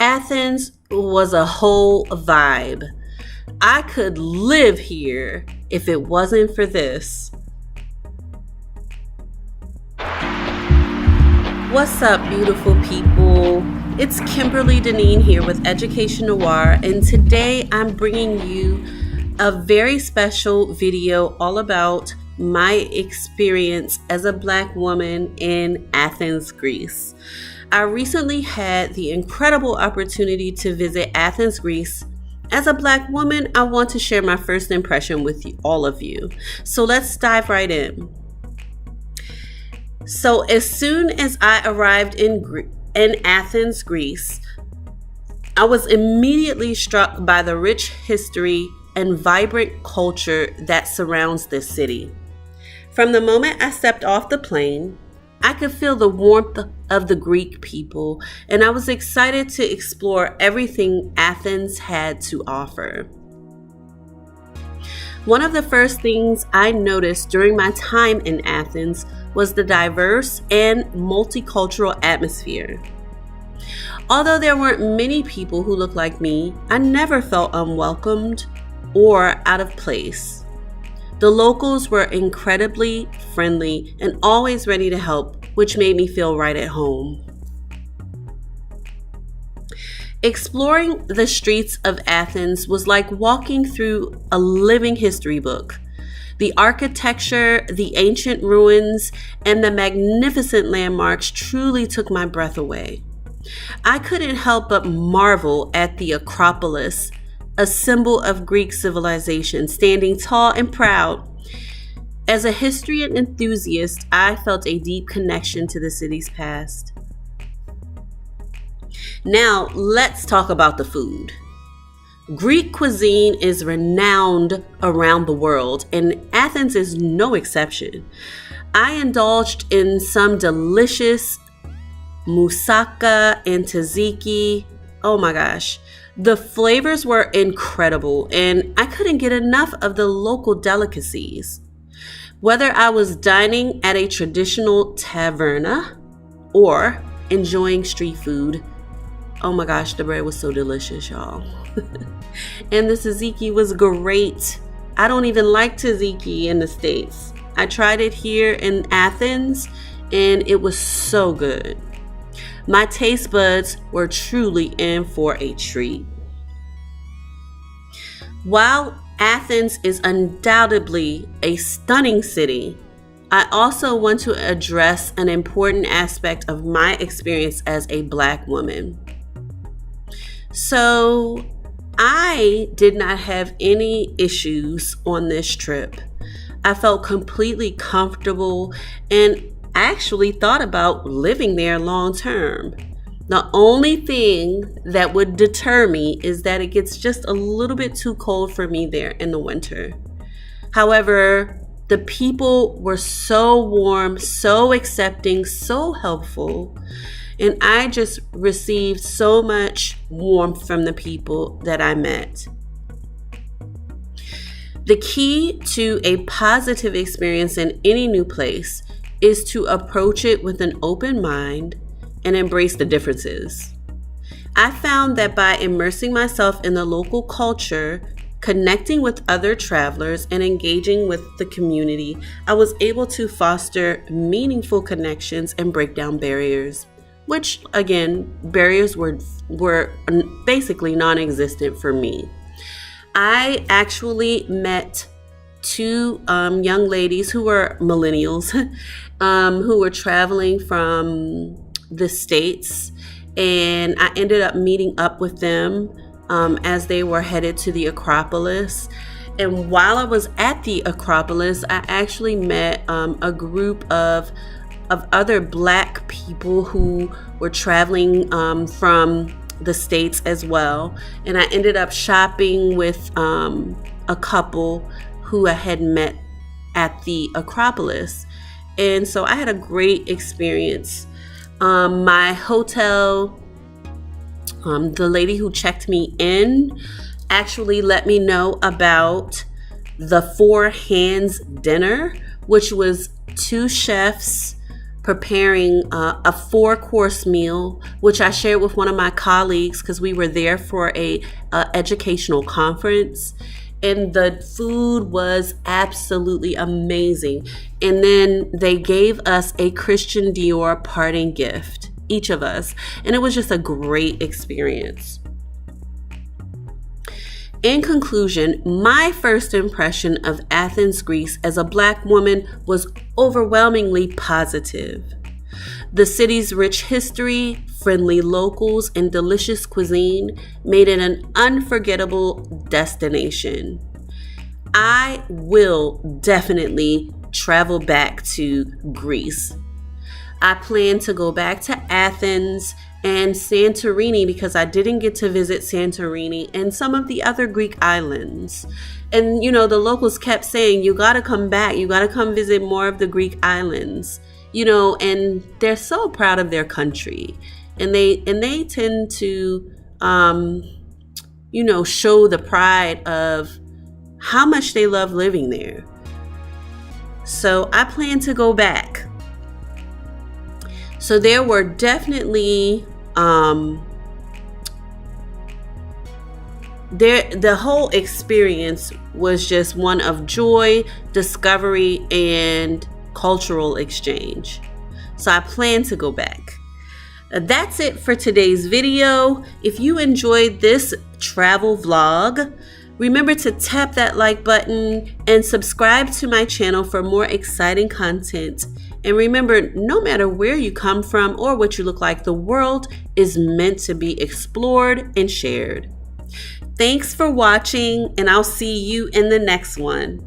Athens was a whole vibe. I could live here if it wasn't for this. What's up, beautiful people? It's Kimberly Deneen here with Education Noir, and today I'm bringing you a very special video all about my experience as a Black woman in Athens, Greece. I recently had the incredible opportunity to visit Athens, Greece. As a Black woman, I want to share my first impression with all of you. So let's dive right in. So as soon as I arrived in Athens, Greece, I was immediately struck by the rich history and vibrant culture that surrounds this city. From the moment I stepped off the plane, I could feel the warmth of the Greek people, and I was excited to explore everything Athens had to offer. One of the first things I noticed during my time in Athens was the diverse and multicultural atmosphere. Although there weren't many people who looked like me, I never felt unwelcomed or out of place. The locals were incredibly friendly and always ready to help, which made me feel right at home. Exploring the streets of Athens was like walking through a living history book. The architecture, the ancient ruins, and the magnificent landmarks truly took my breath away. I couldn't help but marvel at the Acropolis, a symbol of Greek civilization, standing tall and proud. As a history enthusiast, I felt a deep connection to the city's past. Now, let's talk about the food. Greek cuisine is renowned around the world, and Athens is no exception. I indulged in some delicious moussaka and tzatziki. Oh my gosh. The flavors were incredible, and I couldn't get enough of the local delicacies. Whether I was dining at a traditional taverna or enjoying street food, oh my gosh, the bread was so delicious, y'all. And the tzatziki was great. I don't even like tzatziki in the States. I tried it here in Athens, and it was so good. My taste buds were truly in for a treat. While Athens is undoubtedly a stunning city, I also want to address an important aspect of my experience as a Black woman. So, I did not have any issues on this trip. I felt completely comfortable and actually thought about living there long term. The only thing that would deter me is that it gets just a little bit too cold for me there in the winter. However, the people were so warm, so accepting, so helpful, and I just received so much warmth from the people that I met. The key to a positive experience in any new place is to approach it with an open mind and embrace the differences. I found that by immersing myself in the local culture, connecting with other travelers, and engaging with the community, I was able to foster meaningful connections and break down barriers, which again, barriers were basically non-existent for me. I actually met two young ladies who were millennials who were traveling from the States, and I ended up meeting up with them as they were headed to the Acropolis. And while I was at the Acropolis, I actually met a group of other Black people who were traveling from the States as well. And I ended up shopping with a couple who I had met at the Acropolis. And so I had a great experience. My hotel, the lady who checked me in actually let me know about the Four Hands dinner, which was two chefs preparing a 4-course meal, which I shared with one of my colleagues because we were there for a educational conference. And the food was absolutely amazing. And then they gave us a Christian Dior parting gift, each of us. And it was just a great experience. In conclusion, my first impression of Athens, Greece as a Black woman was overwhelmingly positive. The city's rich history, friendly locals, and delicious cuisine made it an unforgettable destination. I will definitely travel back to Greece. I plan to go back to Athens and Santorini because I didn't get to visit Santorini and some of the other Greek islands. And, the locals kept saying, you got to come back. You got to come visit more of the Greek islands, and they're so proud of their country. And they tend to, show the pride of how much they love living there. So I plan to go back. So there were definitely the whole experience was just one of joy, discovery, and cultural exchange. So I plan to go back. That's it for today's video. If you enjoyed this travel vlog, remember to tap that like button and subscribe to my channel for more exciting content. And remember, no matter where you come from or what you look like, the world is meant to be explored and shared. Thanks for watching, and I'll see you in the next one.